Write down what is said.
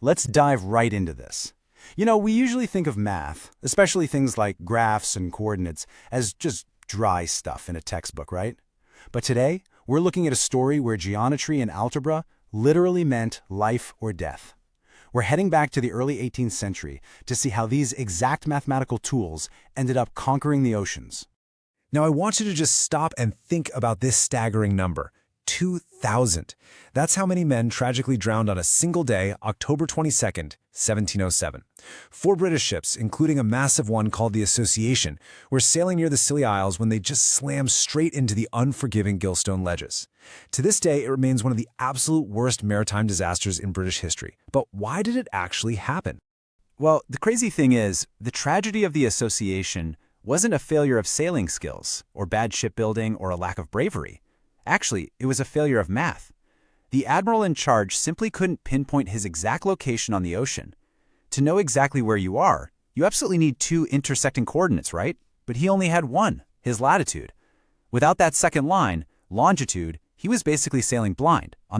let's dive right into this. We usually think of math, especially things like graphs and coordinates, as just dry stuff in a textbook, right? But today, we're looking at a story where geometry and algebra literally meant life or death. We're heading back to the early 18th century to see how these exact mathematical tools ended up conquering the oceans. Now, I want you to just stop and think about this staggering number, 2,000. That's how many men tragically drowned on a single day, October 22nd, 1707. 4 British ships, including a massive one called the Association, were sailing near the Scilly Isles when they just slammed straight into the unforgiving Gilstone ledges. To this day, it remains one of the absolute worst maritime disasters in British history. But why did it actually happen? Well, the crazy thing is, the tragedy of the Association wasn't a failure of sailing skills, or bad shipbuilding, or a lack of bravery. Actually, it was a failure of math. The admiral in charge simply couldn't pinpoint his exact location on the ocean. To know exactly where you are, you absolutely need 2 intersecting coordinates, right? But he only had one, his latitude. Without that second line, longitude, he was basically sailing blind on